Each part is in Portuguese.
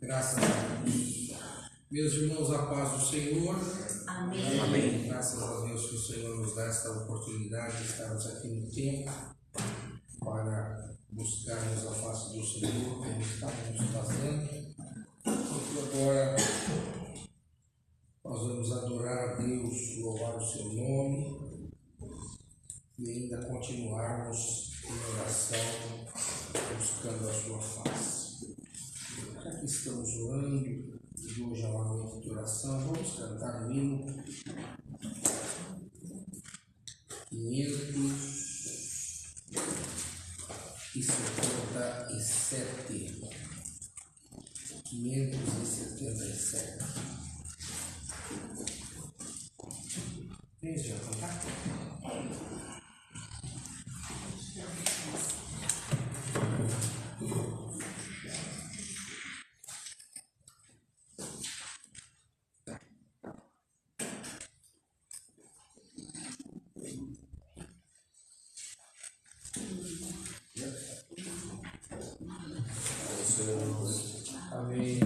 Graças a Deus. Meus irmãos, a paz do Senhor. Amém. Amém. Graças a Deus que o Senhor nos dá esta oportunidade de estarmos aqui no tempo para buscarmos a face do Senhor, como estávamos fazendo. E agora nós vamos adorar a Deus, louvar o seu nome e ainda continuarmos em oração, buscando a sua face. Já que estamos orando, e hoje é uma noite de oração, vamos cantar o hino 577. 577. Quem já cantar? Amém.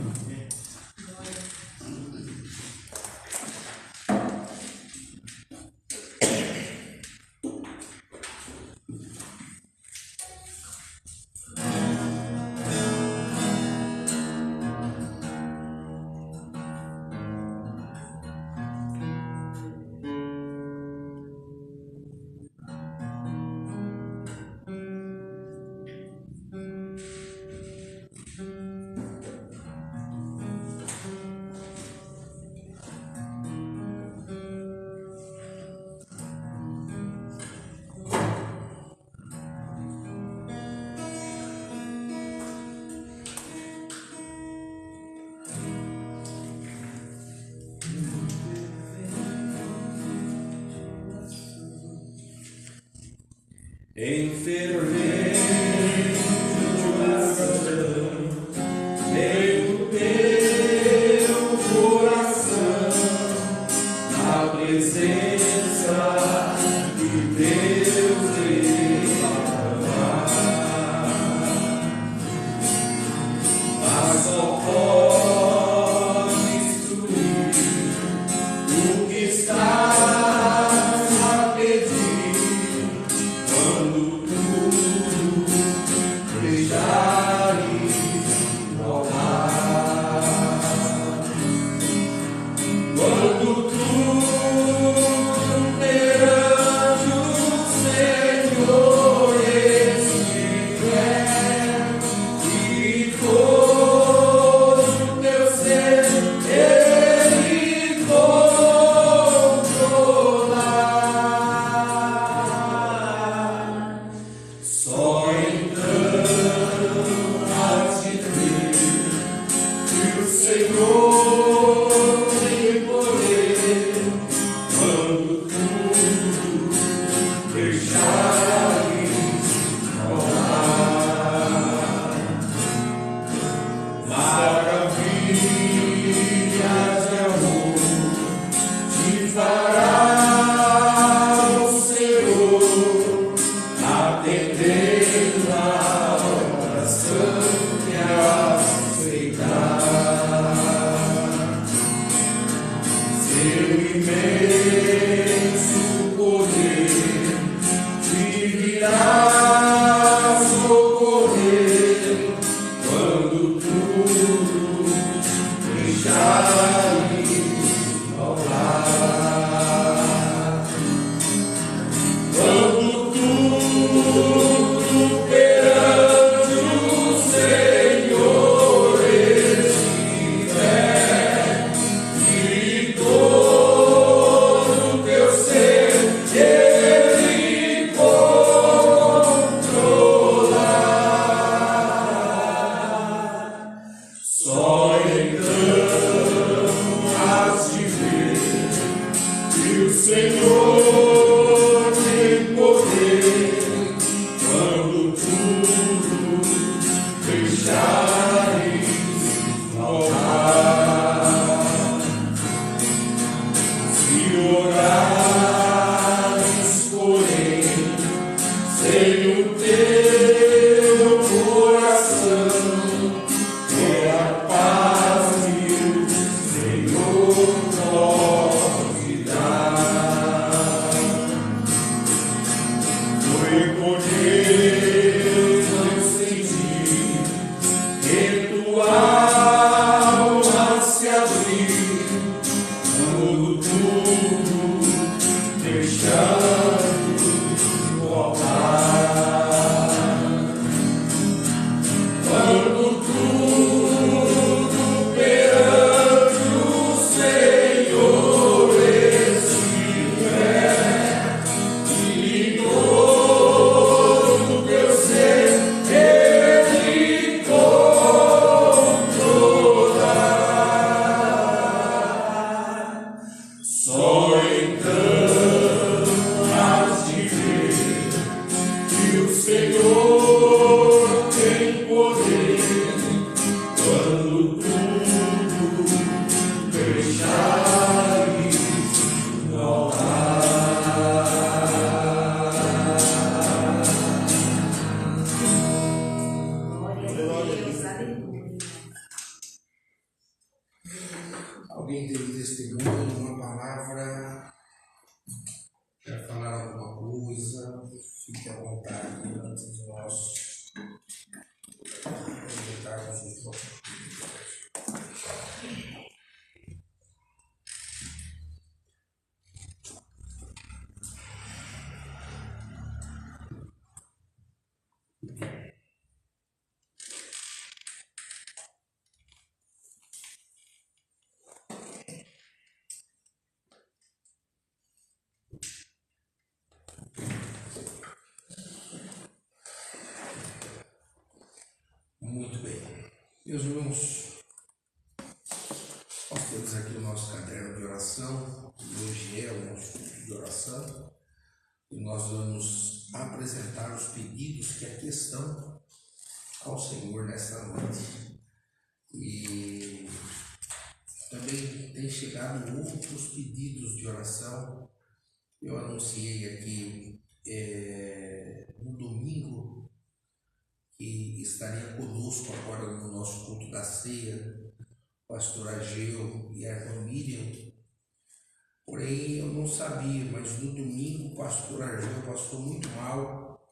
Em fervente oração, veio o teu coração, na presença de Deus derramar, mas só pode instruir o que está a pedir. Quando tudo Deus não sentir que tua alma se abrir, quando tudo deixando no altar, quando tudo perante o Senhor estiver e todo teu ser Ele controlará. Só então has de ver que o Senhor tem poder quando tudo deixares no altar. Glória a Deus, aleluia. Alguém teve testemunho, uma palavra, quer falar alguma coisa, fique à vontade antes de nós aproveitarmos o próximo. Muito bem. Meus irmãos, nós temos aqui o nosso caderno de oração, e hoje é o nosso culto de oração, e nós vamos apresentar os pedidos que aqui estão ao Senhor nesta noite. E também tem chegado outros pedidos de oração. Eu anunciei aqui no domingo que estaria conosco agora no nosso culto da ceia, o pastor Ageu e a irmã Miriam. Porém, eu não sabia, mas no domingo o pastor Ageu passou muito mal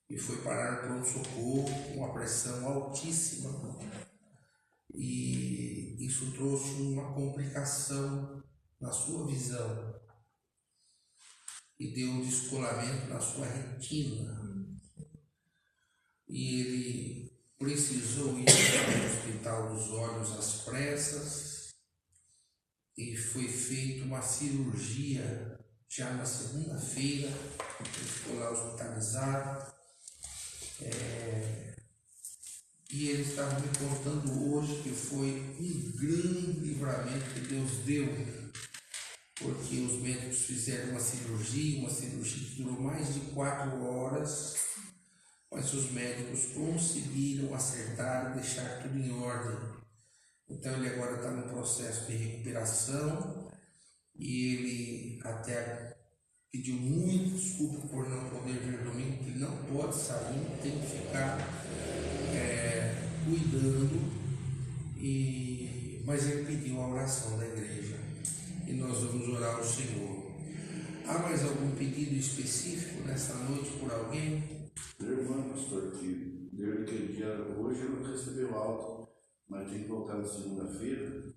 e foi parar no pronto-socorro com uma pressão altíssima. E isso trouxe uma complicação na sua visão e deu um descolamento na sua retina. E ele precisou ir para o hospital dos olhos às pressas e foi feita uma cirurgia já na segunda-feira. Ele ficou lá hospitalizado. E ele estava me contando hoje que foi um grande livramento que Deus deu, porque os médicos fizeram uma cirurgia que durou mais de 4 horas, mas os médicos conseguiram acertar e deixar tudo em ordem. Então ele agora está num processo de recuperação e ele até pediu muito desculpa por não poder vir domingo, porque ele não pode sair, tem que ficar cuidando, mas ele pediu a oração da igreja e nós vamos orar ao Senhor. Há mais algum pedido específico nesta noite por alguém? Meu irmão, pastor, que desde aquele dia, hoje eu não recebeu alta, mas tem que voltar na segunda-feira,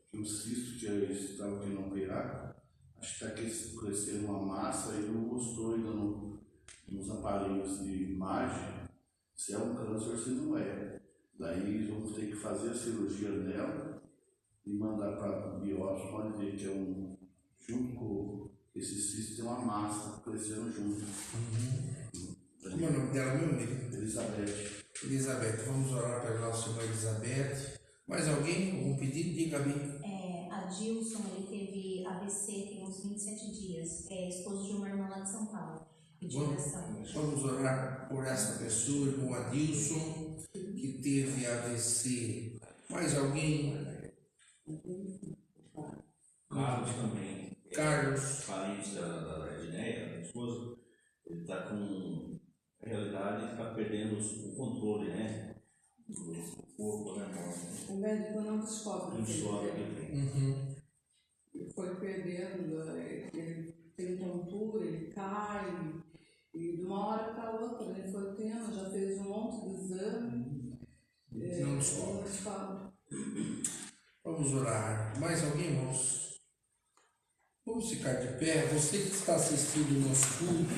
que o cisto que eu estava querendo operar, acho que está crescendo uma massa e não mostrou ainda nos aparelhos de imagem se é um câncer ou se não é. Daí vamos ter que fazer a cirurgia nela e mandar para biópsia, pode ver que é junto com esse cisto tem uma massa crescendo junto. Como é o nome dela, meu amigo? Elizabeth. Elizabeth, vamos orar pela nossa irmã Elizabeth. Mais alguém? Algum pedido? Diga-me. A Dilson, ele teve AVC tem uns 27 dias, esposo de uma irmã lá de São Paulo. Vamos orar por essa pessoa, irmão Adilson, que teve AVC. Mais alguém? Carlos também. Carlos. Parente da Edneia, da esposa, ele está com. Na realidade, ele está perdendo o controle, né? Do corpo, né? O médico não descobre. Não descobre o que tem. Ele foi perdendo, ele tem tontura, ele cai, e de uma uma hora para outra, ele foi tendo, já fez um monte de exame. Não descobre. Não descobre. Vamos orar. Mais alguém, irmãos? Vamos ficar de pé. Você que está assistindo o nosso culto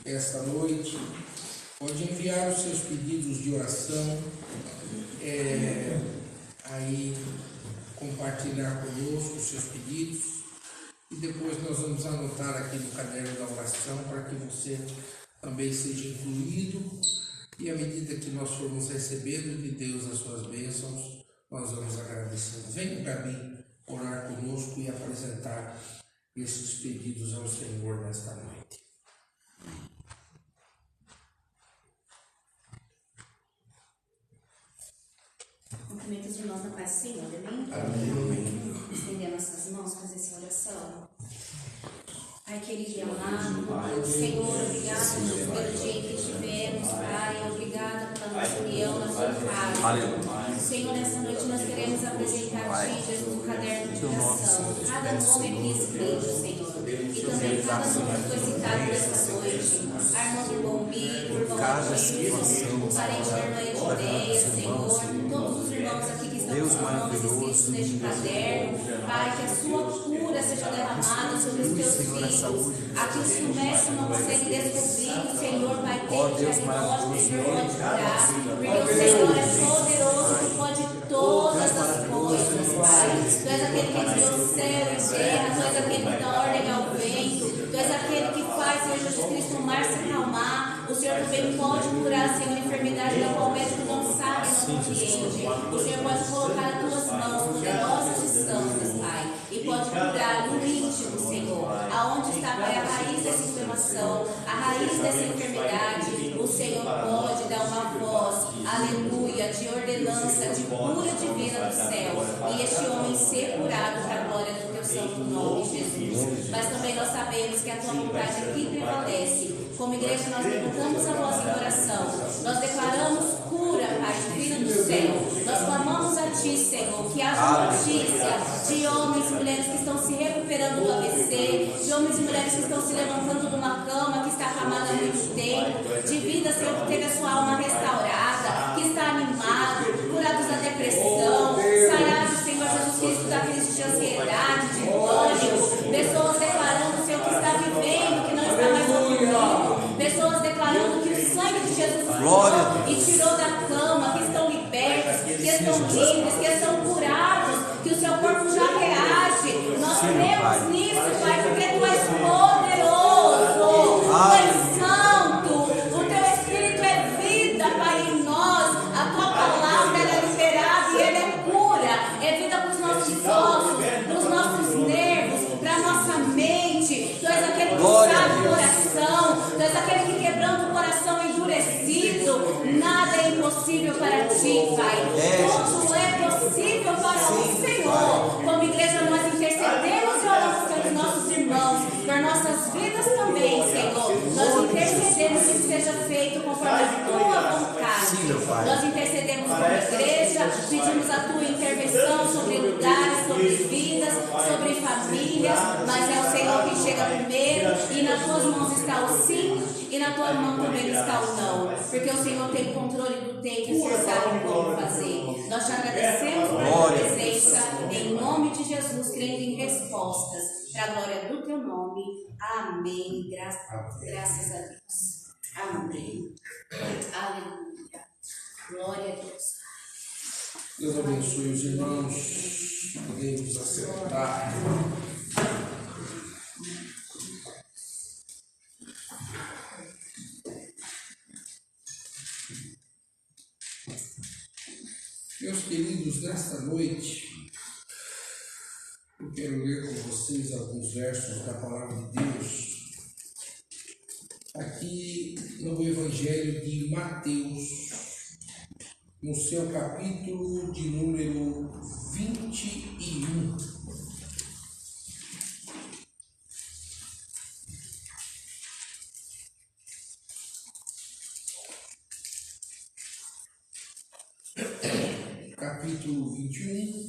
esta noite, pode enviar os seus pedidos de oração, aí compartilhar conosco os seus pedidos, e depois nós vamos anotar aqui no caderno da oração para que você também seja incluído, e à medida que nós formos recebendo de Deus as suas bênçãos, nós vamos agradecendo. Venha, Gabi, orar conosco e apresentar esses pedidos ao Senhor nesta noite. Cumprimento os irmãos na paz do Senhor, amém? Amém. Estender nossas mãos, fazer essa oração. Pai querido e amado, Senhor, obrigado pelo dia que tivemos, Pai, obrigado pela nossa união na sua casa. Senhor, nessa noite nós queremos apresentar a Ti, Jesus, no caderno de oração, cada nome aqui escrito, Senhor, e também cada nome que foi citado nessa noite, a irmã do Bombi, o irmão Adilson, o parente da irmã Edideia, Senhor, todos os irmãos aqui que estão com nomes escritos neste caderno, Pai, que a sua cura seja derramada sobre os teus filhos. Aqui os comércios não conseguem descobrir que o Senhor vai ter diagnóstico, o Senhor pode curar, porque o Senhor é poderoso, que pode todas as coisas, Pai. Tu és aquele que criou céu e terra, Tu és aquele que dá ordem ao vento, Tu és aquele que faz, Senhor Jesus Cristo, o mar se acalmar. O Senhor também pode curar, Senhor, a enfermidade da qual o médico não sabe, não compreende. O Senhor pode colocar as Tuas mãos poderosas e santas, Pai, e pode curar no íntimo, Senhor, aonde está, Pai, a raiz dessa inflamação, a raiz dessa enfermidade. O Senhor pode dar uma voz, aleluia, de ordenança, de cura divina do céu, e este homem ser curado para a glória do Teu santo nome, Jesus. Mas também nós sabemos que a Tua vontade aqui prevalece. Como igreja, nós levantamos a voz em oração, nós declaramos cura, Pai, divina do céu. Nós clamamos a Ti, Senhor, que haja notícia de homens e mulheres que estão se recuperando do AVC, de homens e mulheres que estão se levantando de uma cama que está acamada há muito tempo, de vida, Senhor, que teve a sua alma restaurada, que está animado, curados da depressão, sarados, Senhor Jesus Cristo, da crise de ansiedade, de pânico, pessoas declarando, Senhor, que está vivendo, que não está mais dormindo, pessoas declarando que o sangue de Jesus flui e tirou da cama, que estão libertos, que estão livres, que estão curados, que o seu corpo já reage. Nós cremos nisso, Pai, porque Tu és poderoso, Tu és santo, o Teu Espírito é vida, Pai, em nós. A Tua palavra ela é liberada e ela é cura, é vida para os nossos ossos, para os nossos nervos, para a nossa mente. Tu és aquele que sabe o coração, Tu és aquele que quebranta o coração endurecido. Nada é impossível para Ti, Pai. Tudo é possível para o Senhor. Como igreja, nós intercedemos e oramos pelos nossos irmãos, por nossas vidas também, Senhor. Nós intercedemos que seja feito conforme a Tua vontade. Nós intercedemos como igreja, pedimos a Tua intervenção sobre lugares, sobre vidas, sobre famílias, mas é o Senhor que chega primeiro, e nas Tuas mãos está o sim, e na Tua mão também está o não, porque o Senhor tem o controle do tempo e o Senhor sabe como fazer. Nós te agradecemos por Tua presença, em nome de Jesus, crendo em respostas, para a glória do Teu nome. Amém. Graças a Deus. Amém. Aleluia. Glória a Deus. Deus abençoe os irmãos. Podemos acertar. Meus queridos, nesta noite, eu quero ler com vocês alguns versos da Palavra de Deus, aqui no Evangelho de Mateus, no seu capítulo de número 21. Capítulo 21.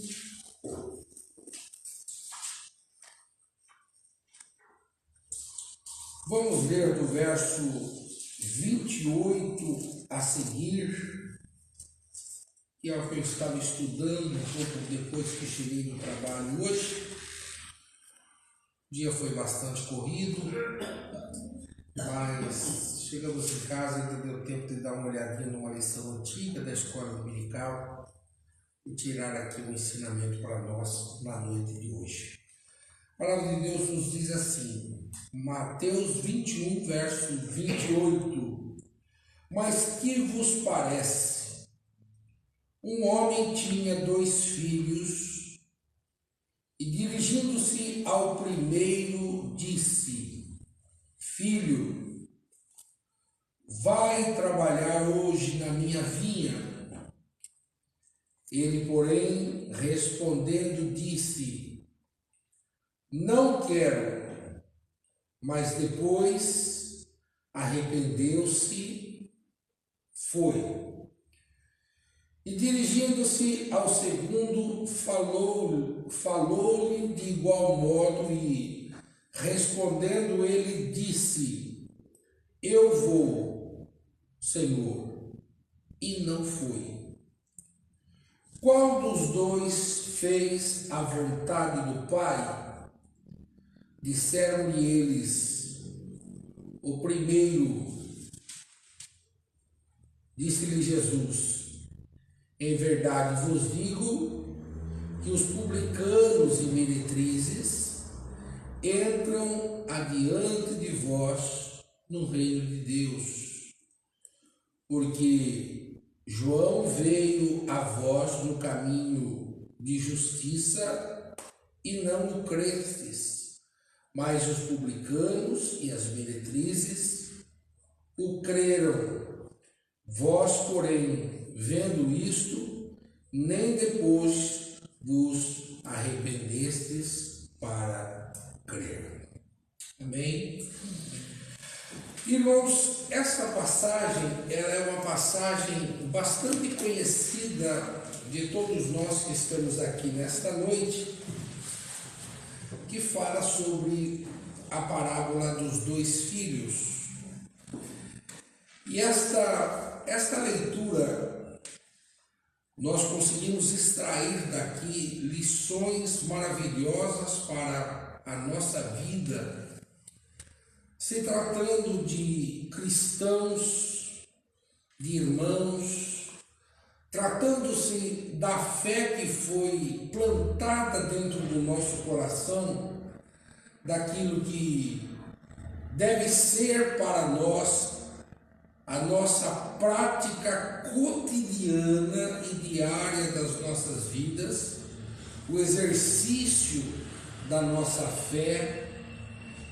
Vamos ler do verso 28 a seguir, que é o que eu estava estudando um pouco depois que cheguei no trabalho hoje. O dia foi bastante corrido, mas chegamos em casa e ainda deu tempo de dar uma olhadinha numa lição antiga da escola dominical e tirar aqui um ensinamento para nós na noite de hoje. A palavra de Deus nos diz assim, Mateus 21, verso 28. Mas que vos parece? Um homem tinha 2 filhos e, dirigindo-se ao primeiro, disse: Filho, vai trabalhar hoje na minha vinha. Ele, porém, respondendo, disse: Não quero. Mas depois arrependeu-se, foi. E dirigindo-se ao segundo, falou-lhe de igual modo e, respondendo ele, disse: Eu vou, Senhor, e não foi. Qual dos 2 fez a vontade do Pai? Disseram-lhe eles: O primeiro. Disse-lhe Jesus: Em verdade vos digo que os publicanos e meretrizes entram adiante de vós no reino de Deus. Porque João veio a vós no caminho de justiça e não o crestes. Mas os publicanos e as meretrizes o creram. Vós, porém, vendo isto, nem depois vos arrependestes para crer. Amém? Irmãos, essa passagem ela é uma passagem bastante conhecida de todos nós que estamos aqui nesta noite, que fala sobre a parábola dos 2 filhos. E esta leitura, nós conseguimos extrair daqui lições maravilhosas para a nossa vida, se tratando de cristãos, de irmãos, tratando-se da fé que foi plantada dentro do nosso coração, daquilo que deve ser para nós a nossa prática cotidiana e diária das nossas vidas, o exercício da nossa fé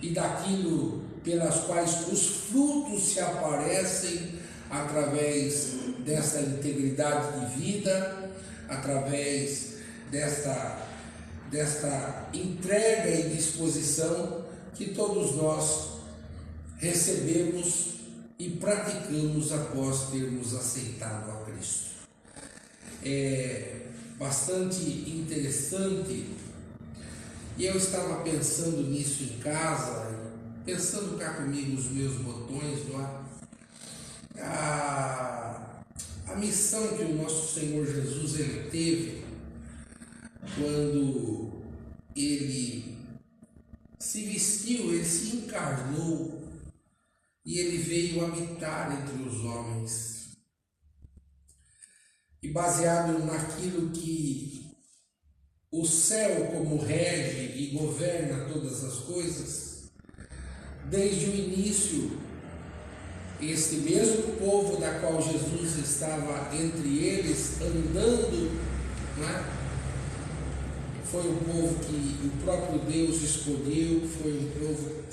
e daquilo pelas quais os frutos se aparecem através dessa integridade de vida, através desta entrega e disposição que todos nós recebemos e praticamos após termos aceitado a Cristo. É bastante interessante, e eu estava pensando nisso em casa, pensando cá comigo os meus botões, não é? A missão que o nosso Senhor Jesus ele teve quando ele se vestiu, ele se encarnou e ele veio habitar entre os homens. E baseado naquilo que o céu como rege e governa todas as coisas, desde o início, este mesmo povo da qual Jesus estava entre eles, andando, não é? Foi um povo que o próprio Deus escolheu, foi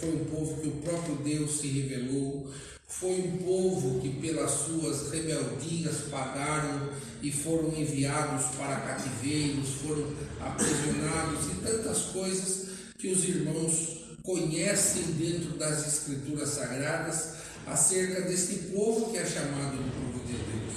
um povo que o próprio Deus se revelou, foi um povo que pelas suas rebeldias pagaram e foram enviados para cativeiros, foram aprisionados e tantas coisas que os irmãos conhecem dentro das Escrituras Sagradas acerca deste povo que é chamado do povo de Deus.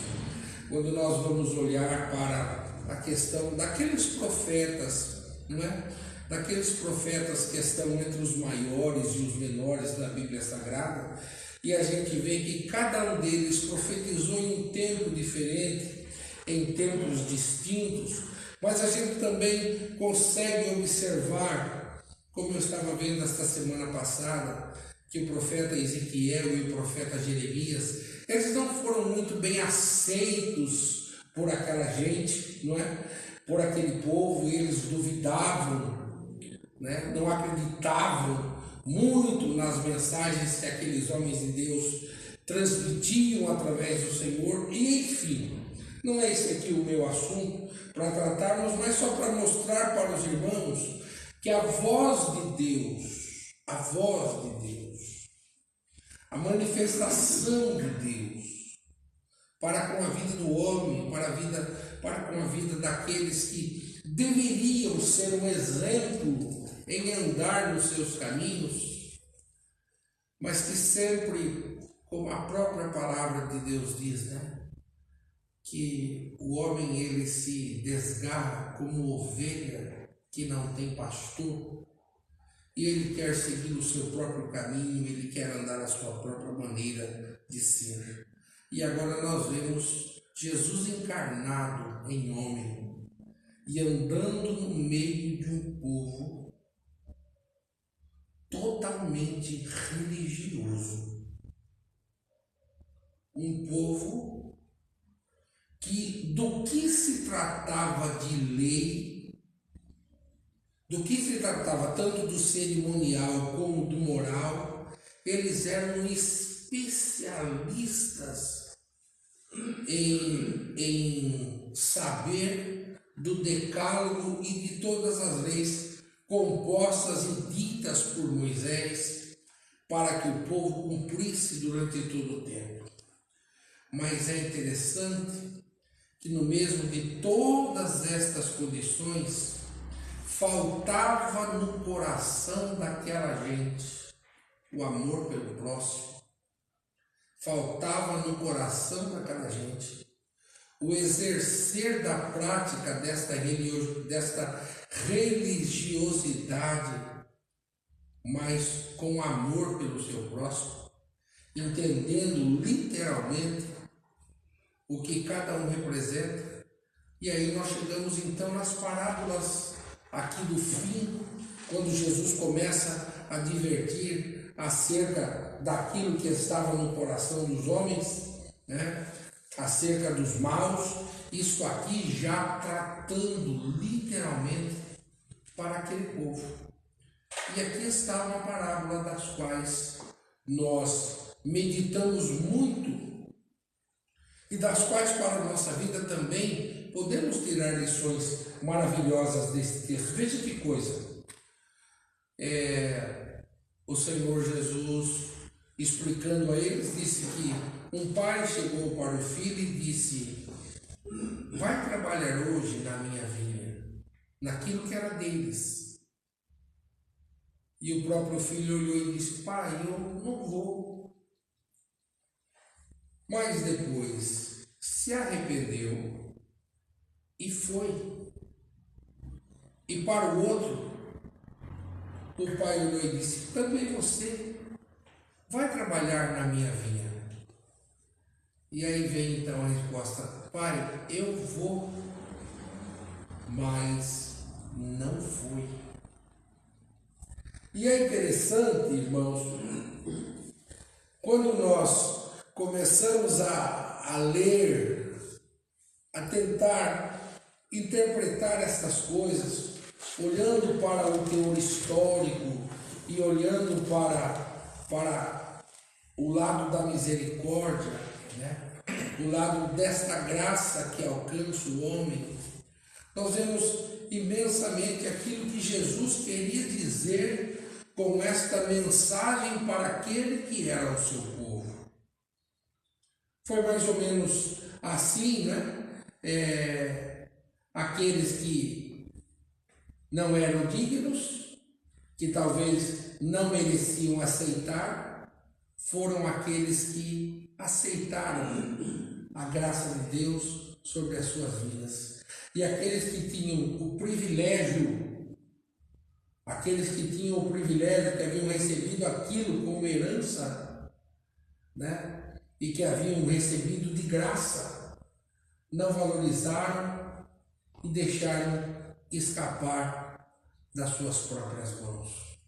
Quando nós vamos olhar para a questão daqueles profetas, não é? Daqueles profetas que estão entre os maiores e os menores da Bíblia Sagrada, e a gente vê que cada um deles profetizou em um tempo diferente, em tempos distintos, mas a gente também consegue observar, como eu estava vendo esta semana passada, que o profeta Ezequiel e o profeta Jeremias, eles não foram muito bem aceitos por aquela gente, não é? Por aquele povo, eles duvidavam, né? Não acreditavam muito nas mensagens que aqueles homens de Deus transmitiam através do Senhor, e enfim, não é esse aqui o meu assunto para tratarmos, mas só para mostrar para os irmãos que a voz de Deus, a manifestação de Deus para com a vida do homem, para com a vida daqueles que deveriam ser um exemplo em andar nos seus caminhos, mas que sempre, como a própria palavra de Deus diz, né? Que o homem ele se desgarra como ovelha que não tem pastor, e ele quer seguir o seu próprio caminho, ele quer andar a sua própria maneira de ser. E agora nós vemos Jesus encarnado em homem e andando no meio de um povo totalmente religioso. Um povo que do que se tratava de lei, do que se tratava tanto do cerimonial como do moral, eles eram especialistas em saber do decálogo e de todas as leis compostas e ditas por Moisés para que o povo cumprisse durante todo o tempo. Mas é interessante que no mesmo de todas estas condições, faltava no coração daquela gente o amor pelo próximo, faltava no coração daquela gente o exercer da prática desta religiosidade, mas com amor pelo seu próximo, entendendo literalmente o que cada um representa. E aí nós chegamos então nas parábolas aqui do fim, quando Jesus começa a advertir acerca daquilo que estava no coração dos homens, né? Acerca dos maus, isso aqui já tratando literalmente para aquele povo. E aqui está uma parábola das quais nós meditamos muito e das quais para a nossa vida também podemos tirar lições maravilhosas desse texto. Veja que coisa. O Senhor Jesus, explicando a eles, disse que um pai chegou para o filho e disse: vai trabalhar hoje na minha vinha, naquilo que era deles. E o próprio filho olhou e disse: pai, eu não vou. Mas depois se arrependeu e foi. E para o outro, o pai olhou e disse: também você vai trabalhar na minha vinha. E aí vem então a resposta: pai, eu vou, mas não fui. E é interessante, irmãos, quando nós começamos a ler, a tentar interpretar essas coisas, olhando para o teor histórico e olhando para o lado da misericórdia, né? O lado desta graça que alcança o homem, nós vemos imensamente aquilo que Jesus queria dizer com esta mensagem para aquele que era o seu povo. Foi mais ou menos assim, né? Aqueles que não eram dignos, que talvez não mereciam aceitar, foram aqueles que aceitaram a graça de Deus sobre as suas vidas. E aqueles que tinham o privilégio, que haviam recebido aquilo como herança, né? E que haviam recebido de graça, não valorizaram e deixaram escapar das suas próprias mãos.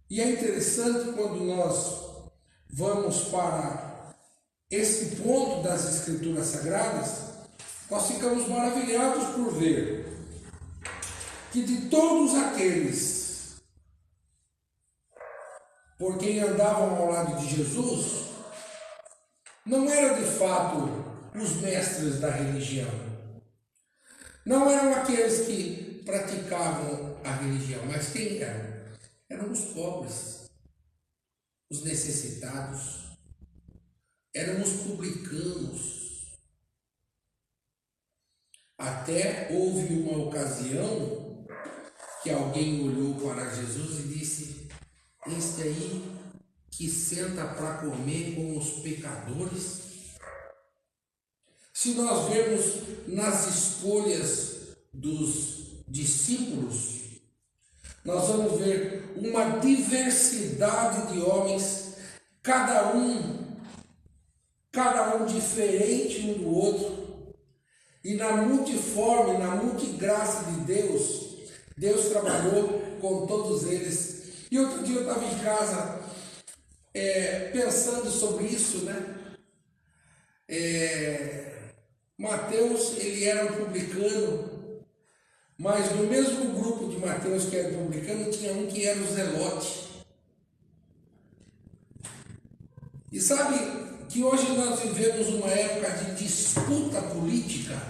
E é interessante quando nós vamos para esse ponto das Escrituras Sagradas, nós ficamos maravilhados por ver que de todos aqueles por quem andavam ao lado de Jesus, não eram de fato os mestres da religião, não eram aqueles que praticavam a religião, mas quem eram? Eram os pobres, os necessitados, eram os publicanos. Até houve uma ocasião que alguém olhou para Jesus e disse: este aí que senta para comer com os pecadores. Se nós vermos nas escolhas dos discípulos, nós vamos ver uma diversidade de homens, cada um diferente um do outro, e na multiforme, na multigraça de Deus, Deus trabalhou com todos eles. E outro dia eu estava em casa pensando sobre isso, né? Mateus, ele era um publicano, mas no mesmo grupo de Mateus que era publicano, tinha um que era o zelote. E sabe que hoje nós vivemos uma época de disputa política.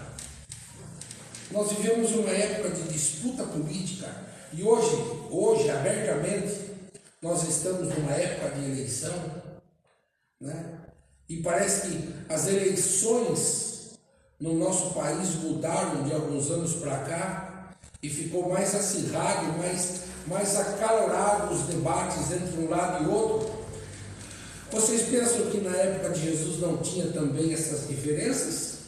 Nós vivemos uma época de disputa política e hoje abertamente, nós estamos numa época de eleição, né? E parece que as eleições no nosso país mudaram de alguns anos para cá e ficou mais acirrado, mais acalorado os debates entre um lado e outro. Vocês pensam que na época de Jesus não tinha também essas diferenças?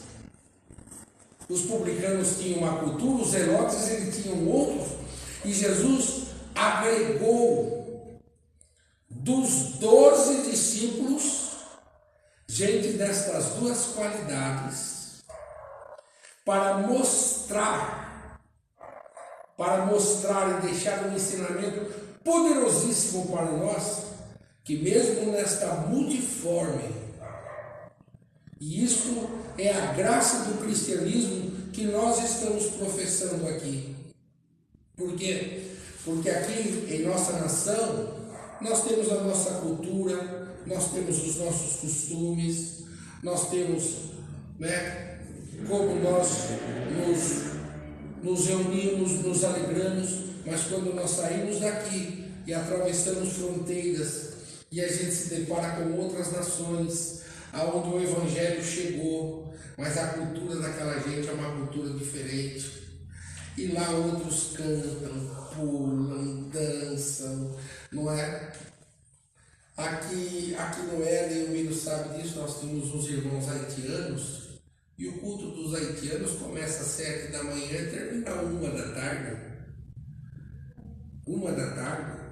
Os publicanos tinham uma cultura, os zelotes eles tinham outros, e Jesus agregou dos 12 discípulos gente destas duas qualidades para mostrar e deixar um ensinamento poderosíssimo para nós, que mesmo nesta multiforme, e isso é a graça do cristianismo que nós estamos professando aqui. Por quê? Porque aqui em nossa nação, nós temos a nossa cultura, nós temos os nossos costumes, nós temos, né, como nós nos reunimos, nos alegramos, mas quando nós saímos daqui e atravessamos fronteiras, e a gente se depara com outras nações, aonde o Evangelho chegou, mas a cultura daquela gente é uma cultura diferente. E lá outros cantam, pulam, dançam, não é? Aqui no Éden, o Miro sabe disso, nós temos uns irmãos haitianos, e o culto dos haitianos começa às 7 da manhã e termina às 1 da tarde. 1 da tarde.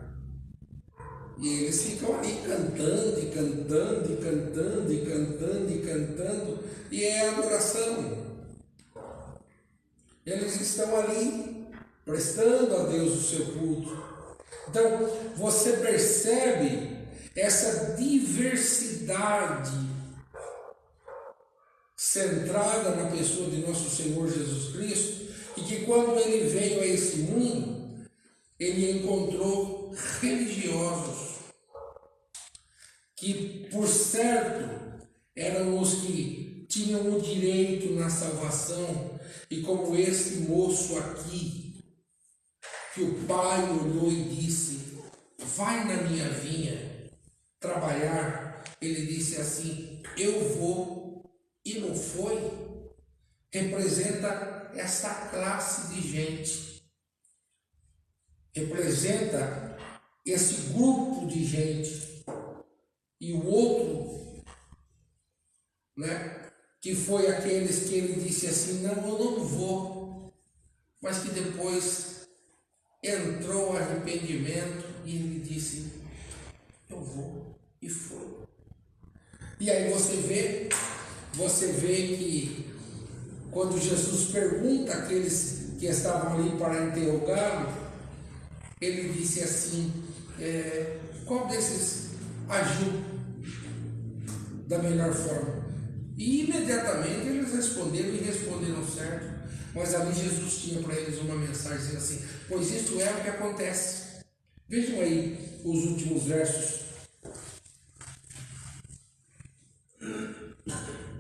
E eles ficam ali cantando, e cantando, e cantando, e cantando, e cantando, e é adoração. Eles estão ali prestando a Deus o seu culto. Então, você percebe essa diversidade centrada na pessoa de nosso Senhor Jesus Cristo, e que quando ele veio a esse mundo, ele encontrou religiosos que, por certo, eram os que tinham o direito na salvação, e como este moço aqui, que o pai olhou e disse: vai na minha vinha trabalhar, ele disse assim: eu vou, e não foi, representa esta classe de gente, representa esse grupo de gente. E o outro, né, que foi aqueles que ele disse assim: não, eu não vou, mas que depois entrou arrependimento e ele disse: eu vou, e foi. E aí você vê que quando Jesus pergunta àqueles que estavam ali para interrogá-lo, ele disse assim, qual desses agiu da melhor forma? E imediatamente eles responderam certo. Mas ali Jesus tinha para eles uma mensagem dizendo assim, pois isto é o que acontece. Vejam aí os últimos versos.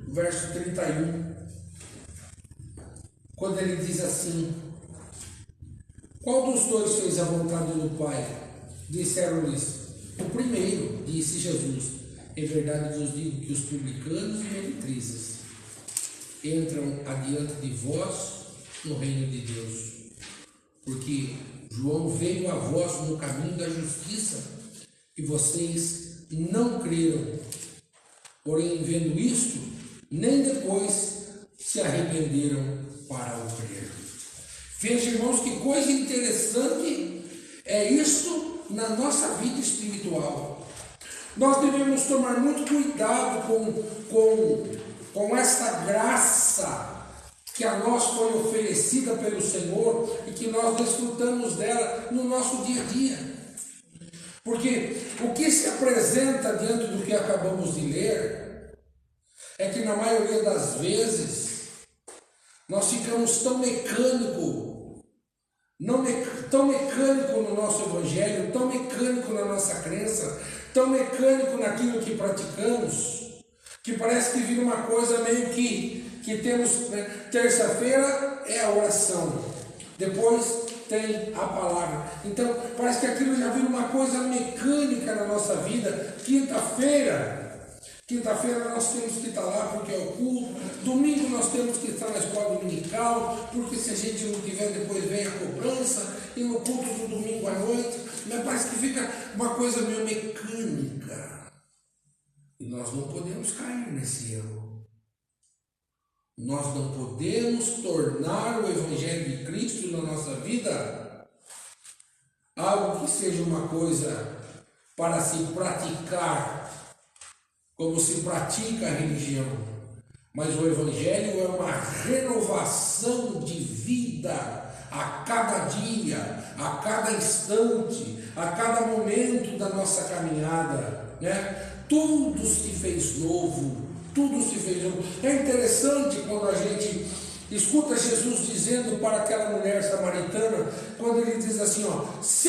Verso 31. Quando ele diz assim, qual dos dois fez a vontade do Pai? Disseram-lhes, o primeiro, disse Jesus. Em verdade vos digo que os publicanos e meretrizes entram adiante de vós no reino de Deus. Porque João veio a vós no caminho da justiça e vocês não creram. Porém, vendo isto, nem depois se arrependeram para o crer. Veja, irmãos, que coisa interessante é isto na nossa vida espiritual. Nós devemos tomar muito cuidado com esta graça que a nós foi oferecida pelo Senhor e que nós desfrutamos dela no nosso dia a dia. Porque o que se apresenta diante do que acabamos de ler é que na maioria das vezes nós ficamos tão mecânico no nosso evangelho, tão mecânico na nossa crença, tão mecânico naquilo que praticamos, que parece que vira uma coisa meio que temos, né? Terça-feira é a oração, depois tem a palavra. Então parece que aquilo já vira uma coisa mecânica na nossa vida. Quinta-feira nós temos que estar lá porque é o culto. Domingo nós temos que estar na escola dominical, porque se a gente não tiver, depois vem a cobrança. E no culto do domingo à noite, mas parece que fica uma coisa meio mecânica. E nós não podemos cair nesse erro. Nós não podemos tornar o Evangelho de Cristo na nossa vida algo que seja uma coisa para se praticar, como se pratica a religião. Mas o Evangelho é uma renovação de vida a cada dia, a cada instante, a cada momento da nossa caminhada, né? Tudo se fez novo, tudo se fez novo. É interessante quando a gente escuta Jesus dizendo para aquela mulher samaritana, quando ele diz assim, ó, se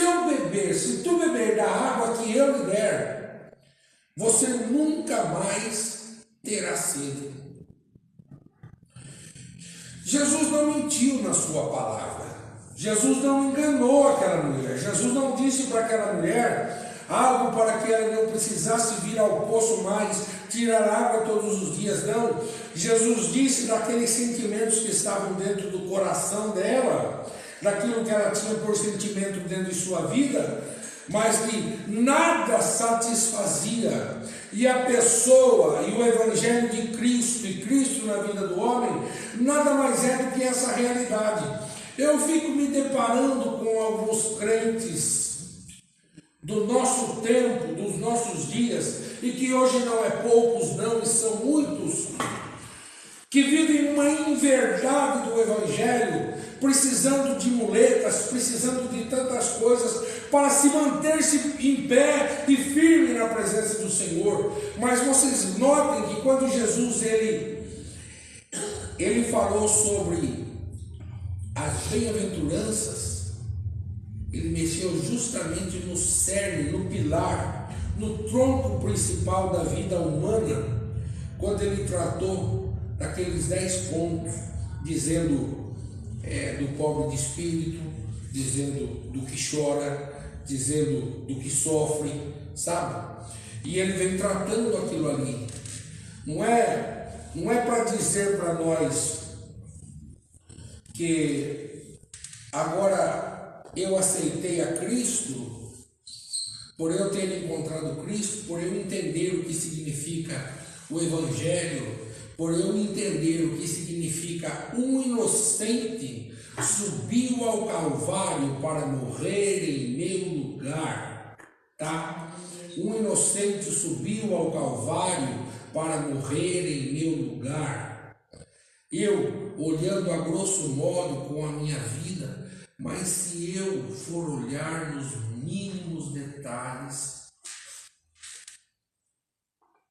tu beber da água que eu lhe der, você nunca mais terá sede. Jesus não mentiu na sua palavra. Jesus não enganou aquela mulher. Jesus não disse para aquela mulher algo para que ela não precisasse vir ao poço mais, tirar água todos os dias. Não. Jesus disse daqueles sentimentos que estavam dentro do coração dela, daquilo que ela tinha por sentimento dentro de sua vida, mas que nada satisfazia. E a pessoa e o Evangelho de Cristo e Cristo na vida do homem nada mais é do que essa realidade. Eu fico me deparando com alguns crentes do nosso tempo, dos nossos dias, e que hoje não é poucos não, e são muitos, que vivem uma inverdade do Evangelho, precisando de muletas, precisando de tantas coisas para se manter-se em pé e firme na presença do Senhor. Mas vocês notem que quando Jesus ele falou sobre as bem-aventuranças, ele mexeu justamente no cerne, no pilar, no tronco principal da vida humana, quando ele tratou daqueles 10 pontos, dizendo do pobre de espírito, dizendo do que chora, dizendo do que sofre, sabe? E ele vem tratando aquilo ali. Não é para dizer para nós que agora eu aceitei a Cristo, por eu ter encontrado Cristo, por eu entender o que significa o Evangelho, por eu entender o que significa um inocente subiu ao Calvário para morrer em meu lugar. Tá? Um inocente subiu ao Calvário para morrer em meu lugar. Eu, olhando a grosso modo com a minha vida, mas se eu for olhar nos mínimos detalhes,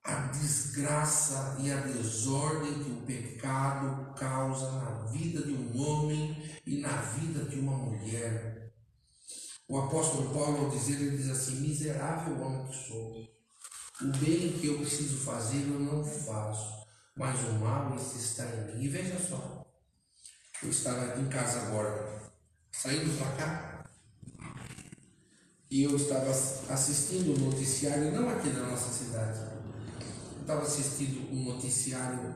a desgraça e a desordem que o pecado causa na vida de um homem e na vida de uma mulher. O apóstolo Paulo, ao dizer, ele diz assim: miserável homem que sou, o bem que eu preciso fazer eu não faço, mas o mal esse está em mim. E veja só, eu estava em casa agora, saindo para cá, e eu estava assistindo o noticiário, não aqui da nossa cidade, eu estava assistindo um noticiário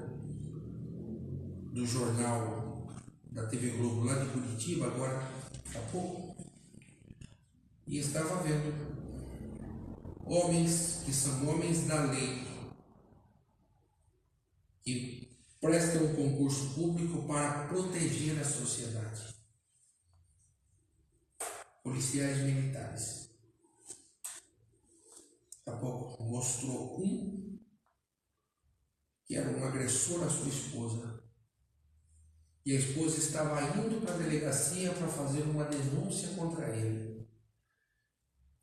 do jornal da TV Globo lá de Curitiba, agora, há pouco, e estava vendo homens que são homens da lei, que prestam um concurso público para proteger a sociedade. Policiais militares. Daqui a pouco mostrou um que era um agressor à sua esposa. E a esposa estava indo para a delegacia para fazer uma denúncia contra ele.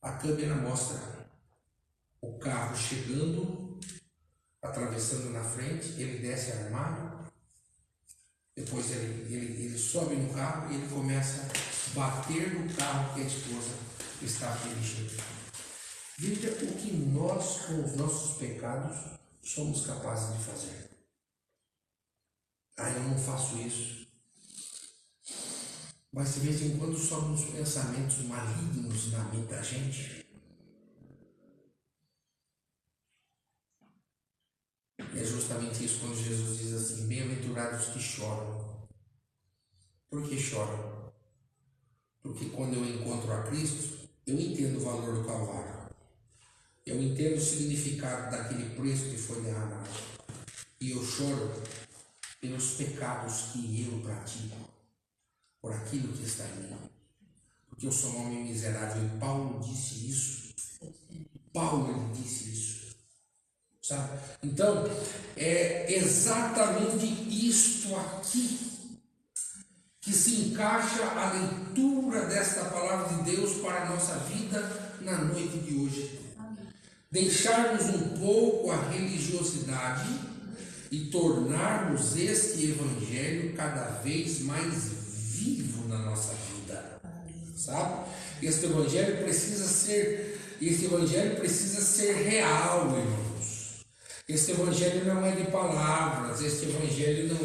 A câmera mostra o carro chegando, atravessando na frente, ele desce armado, depois ele sobe no carro e ele começa a bater no carro que a esposa estava dirigindo. Veja o que nós, com os nossos pecados, somos capazes de fazer. Eu não faço isso. Mas de vez em quando sobem uns pensamentos malignos na mente da gente. E é justamente isso quando Jesus diz assim: bem-aventurados que choram. Por que choram? Porque quando eu encontro a Cristo, eu entendo o valor do Calvário. Eu entendo o significado daquele preço que foi derramado. E eu choro pelos pecados que eu pratico, por aquilo que está em mim. Porque eu sou um homem miserável. E Paulo disse isso. Paulo disse isso. Sabe? Então, é exatamente isto aqui que se encaixa a leitura desta palavra de Deus para a nossa vida na noite de hoje. Deixarmos um pouco a religiosidade e tornarmos este evangelho cada vez mais vivo na nossa vida. Sabe? Este evangelho precisa ser real, irmãos. Este evangelho não é de palavras, este evangelho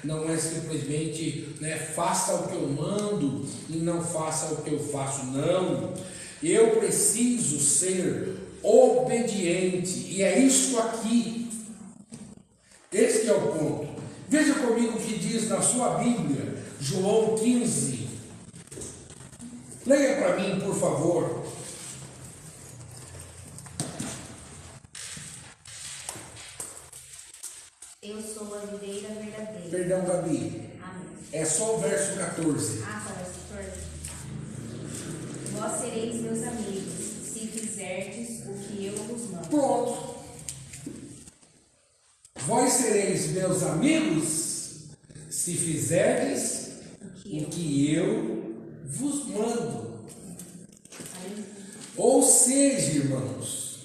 não é simplesmente, faça o que eu mando e não faça o que eu faço. Não, eu preciso ser obediente, e é isso aqui. Este é o ponto. Veja comigo o que diz na sua Bíblia, João 15. Leia para mim, por favor. Eu sou a videira verdadeira. Perdão, Gabi. Amém. É só o verso 14. Só verso 14. Vós sereis meus amigos, se fizerdes o que eu vos mando. Pronto. Vós sereis meus amigos se fizerdes o que eu vos mando. Ou seja, irmãos,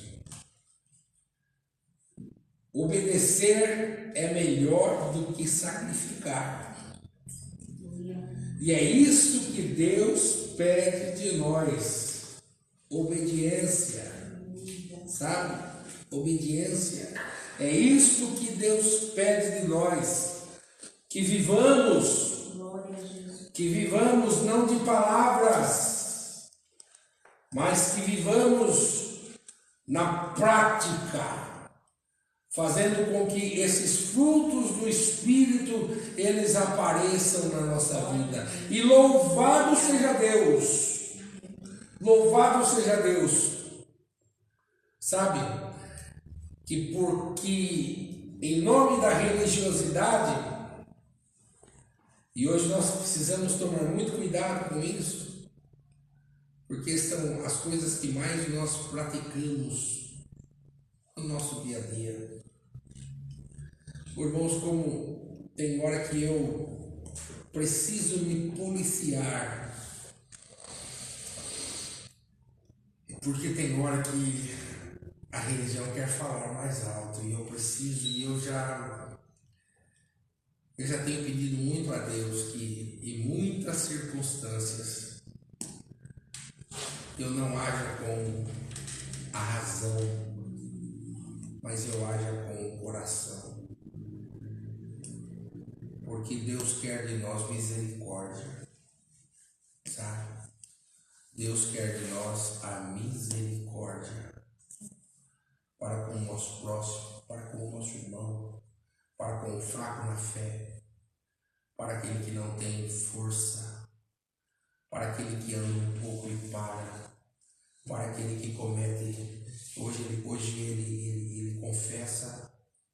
obedecer é melhor do que sacrificar. E é isso que Deus pede de nós. Obediência. Sabe? Obediência. É isso que Deus pede de nós. Que vivamos não de palavras, mas que vivamos na prática, fazendo com que esses frutos do Espírito, eles apareçam na nossa vida. E louvado seja Deus! Louvado seja Deus! Sabe? Porque em nome da religiosidade, e hoje nós precisamos tomar muito cuidado com isso, porque são as coisas que mais nós praticamos no nosso dia a dia. Irmãos, como tem hora que eu preciso me policiar, porque tem hora que a religião quer falar mais alto e eu preciso, e eu já tenho pedido muito a Deus que em muitas circunstâncias eu não haja com a razão, mas eu haja com o coração, porque Deus quer de nós misericórdia, sabe? Deus quer de nós a misericórdia para com o nosso próximo, para com o nosso irmão, para com o fraco na fé, para aquele que não tem força, para aquele que anda um pouco e para aquele que comete, hoje ele confessa,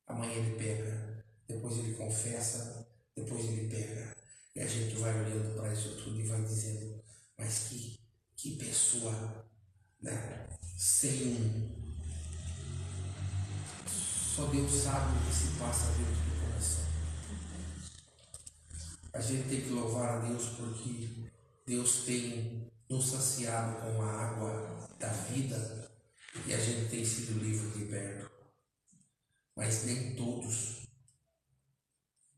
amanhã ele peca, depois ele confessa, depois ele peca, e a gente vai olhando para isso tudo e vai dizendo, mas que pessoa, né, sem só Deus sabe o que se passa dentro do coração. A gente tem que louvar a Deus porque Deus tem nos saciado com a água da vida e a gente tem sido livre e liberto. Mas nem todos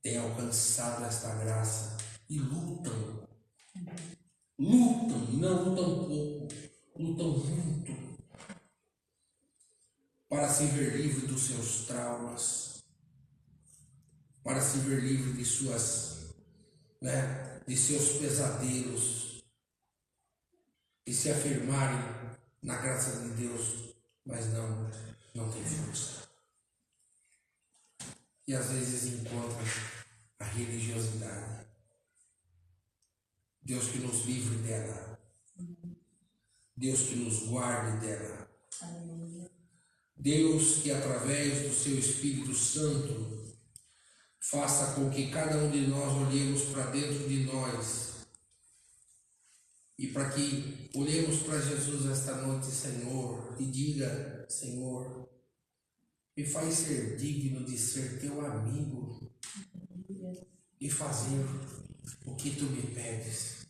têm alcançado esta graça e lutam, e não lutam pouco, lutam muito para se ver livre dos seus traumas, para se ver livre de de seus pesadelos, e se afirmarem na graça de Deus, mas não tem força. E às vezes encontram a religiosidade. Deus que nos livre dela. Deus que nos guarde dela. Deus que através do seu Espírito Santo faça com que cada um de nós olhemos para dentro de nós e para que olhemos para Jesus esta noite, Senhor, e diga, Senhor, me faz ser digno de ser teu amigo e fazer o que tu me pedes.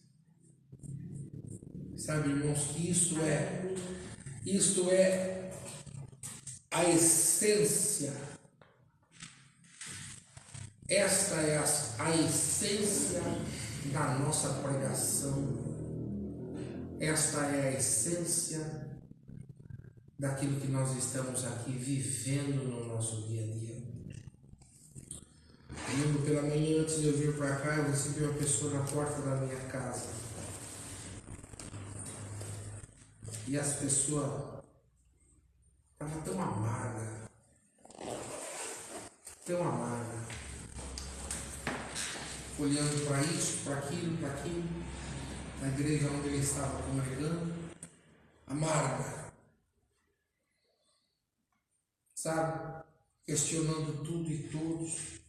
Sabe, irmãos, que isto é a essência. Esta é a essência da nossa pregação. Esta é a essência daquilo que nós estamos aqui vivendo no nosso dia a dia. Domingo pela manhã, antes de eu vir para cá, eu recebi uma pessoa na porta da minha casa. E as pessoas estavam tão amargas, olhando para isso, para aquilo, na igreja onde ele estava congregando, amarga, sabe, questionando tudo e todos,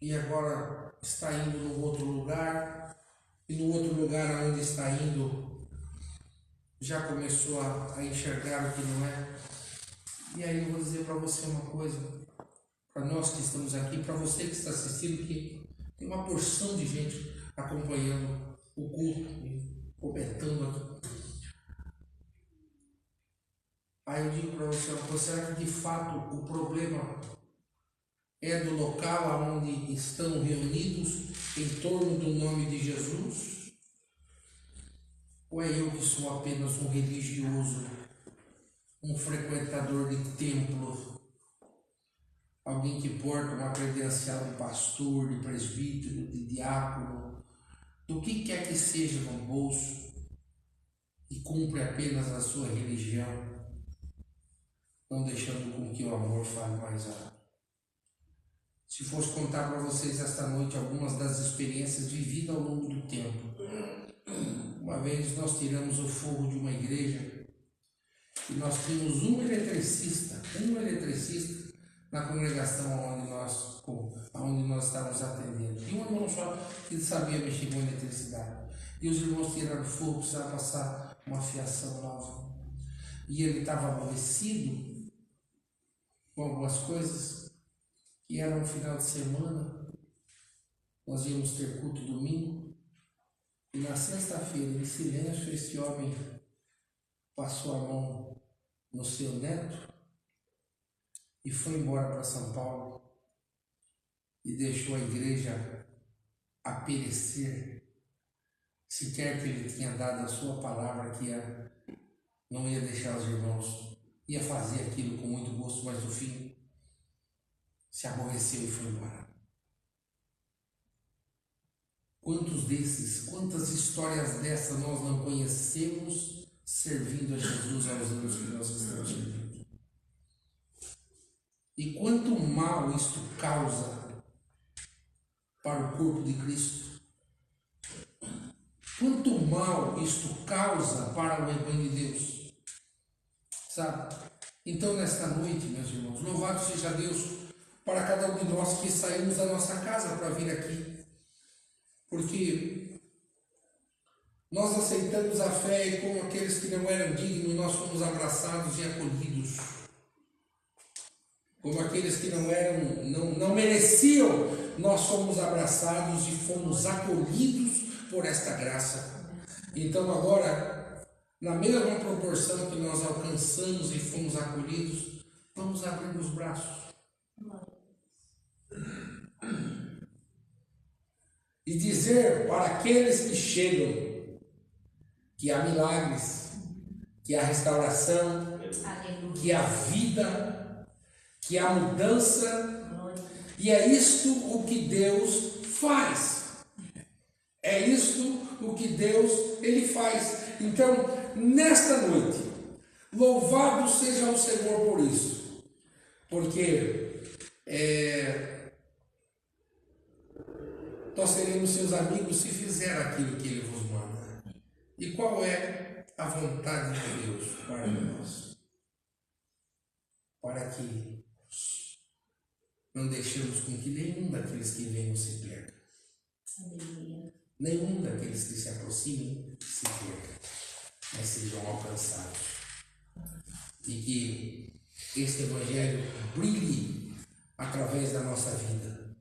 e agora está indo num outro lugar, e no outro lugar onde está indo, já começou a enxergar o que não é. E aí eu vou dizer para você uma coisa, para nós que estamos aqui, para você que está assistindo, que tem uma porção de gente acompanhando o culto e comentando aqui. Aí eu digo para você uma coisa, será que de fato o problema é do local onde estão reunidos em torno do nome de Jesus? Ou é eu que sou apenas um religioso, um frequentador de templo, alguém que porta uma credencial de pastor, de presbítero, de diácono, do que quer que seja no bolso, e cumpre apenas a sua religião, não deixando com que o amor fale mais alto? Se fosse contar para vocês esta noite algumas das experiências vividas ao longo do tempo. Uma vez nós tiramos o forro de uma igreja e nós tínhamos um eletricista na congregação onde nós estávamos atendendo. E um irmão só que sabia mexer com eletricidade. E os irmãos tiraram fogo, precisavam passar uma fiação nova. E ele estava aborrecido com algumas coisas, e era um final de semana, nós íamos ter culto domingo, e na sexta-feira, em silêncio, esse homem passou a mão no seu neto e foi embora para São Paulo e deixou a igreja a perecer, sequer que ele tinha dado a sua palavra que não ia deixar os irmãos, ia fazer aquilo com muito gosto, mas no fim se aborreceu e foi embora. Quantas histórias dessas nós não conhecemos servindo a Jesus aos anos que nós estamos servindo? E quanto mal isto causa para o corpo de Cristo? Quanto mal isto causa para o rebanho de Deus? Sabe? Então, nesta noite, meus irmãos, louvado seja Deus para cada um de nós que saímos da nossa casa para vir aqui. Porque nós aceitamos a fé e como aqueles que não eram dignos, nós fomos abraçados e acolhidos. Como aqueles que não mereciam, nós fomos abraçados e fomos acolhidos por esta graça. Então agora, na mesma proporção que nós alcançamos e fomos acolhidos, vamos abrir os braços. E dizer para aqueles que chegam que há milagres, que há restauração, que há vida, que há mudança, e é isto o que Deus faz. É isto o que Deus ele faz. Então, nesta noite, louvado seja o Senhor por isso, porque nós seremos seus amigos se fizer aquilo que Ele vos manda. E qual é a vontade de Deus para nós? Para que não deixemos com que nenhum daqueles que venham se perca. Nenhum daqueles que se aproximem se perca, mas sejam alcançados. E que este Evangelho brilhe através da nossa vida,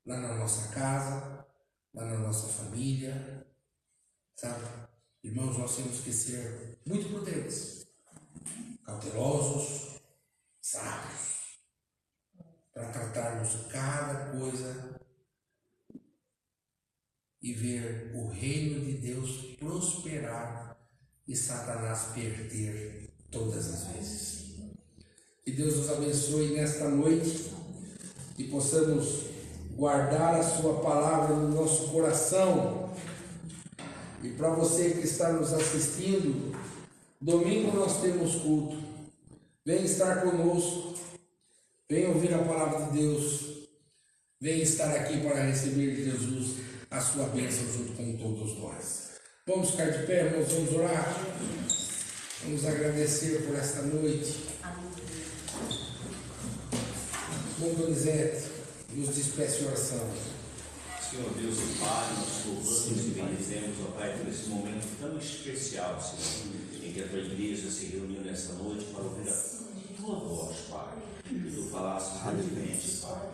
lá na nossa casa, lá na nossa família, sabe? Irmãos, nós temos que ser muito prudentes, cautelosos, sábios, para tratarmos cada coisa e ver o reino de Deus prosperar e Satanás perder todas as vezes. Que Deus nos abençoe nesta noite e possamos guardar a sua palavra no nosso coração. E para você que está nos assistindo, domingo nós temos culto. Vem estar conosco, vem ouvir a palavra de Deus, vem estar aqui para receber de Jesus a sua bênção junto com todos nós. Vamos ficar de pé, irmãos, vamos orar. Vamos agradecer por esta noite. Bom Donizete, nos despeça em oração. Senhor Deus e Pai, nós louvamos e bendizemos, ó Pai, por esse momento tão especial, Senhor, em que a tua igreja se reuniu nesta noite para ouvir a tua voz, Pai. Que tu falasses grandemente, Pai.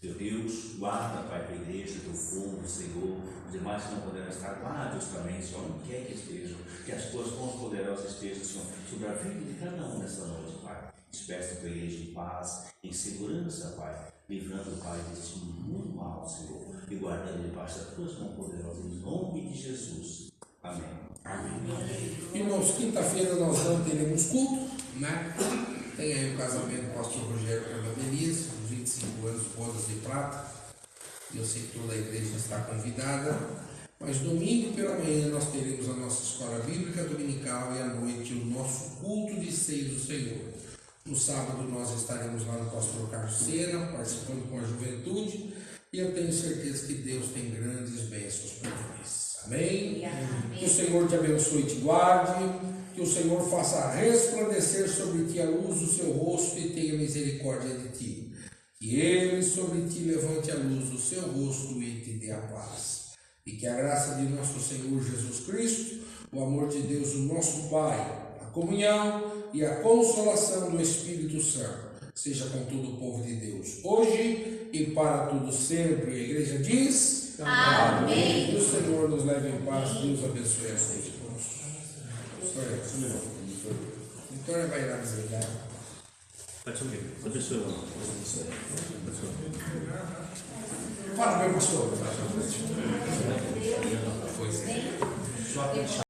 Meu Deus, guarda, Pai, a igreja, teu povo, Senhor, os demais que não poderão estar, guarda-os também, Senhor, onde quer que estejam, que as tuas mãos poderosas estejam, Senhor, sobre a vida de cada um nesta noite, Pai. Despeça a tua igreja em paz, em segurança, Pai, livrando, Pai, deste mundo mal, Senhor, e guardando debaixo das tuas mãos poderosas, em nome de Jesus. Amém. Amém. Irmãos, quinta-feira nós não teremos culto, né? Tem aí o casamento do pastor Rogério Cavaderias, 25 anos, bodas de prata. Eu sei que toda a igreja está convidada, mas domingo pela manhã nós teremos a nossa escola bíblica dominical e à noite o nosso culto de ceia do Senhor. No sábado nós estaremos lá no pastor Carlos Sena, participando com a juventude, e eu tenho certeza que Deus tem grandes bênçãos para nós. Amém? Que o Senhor te abençoe e te guarde, que o Senhor faça resplandecer sobre ti a luz do seu rosto e tenha misericórdia de ti. Que Ele sobre ti levante a luz do seu rosto e te dê a paz. E que a graça de nosso Senhor Jesus Cristo, o amor de Deus, o nosso Pai, a comunhão e a consolação do Espírito Santo seja com todo o povo de Deus, hoje e para tudo sempre. A igreja diz: Amém. Que o Senhor nos leve em paz. Deus abençoe a todos. Vitória vai lá visitar. Fala, meu pastor. Pois é.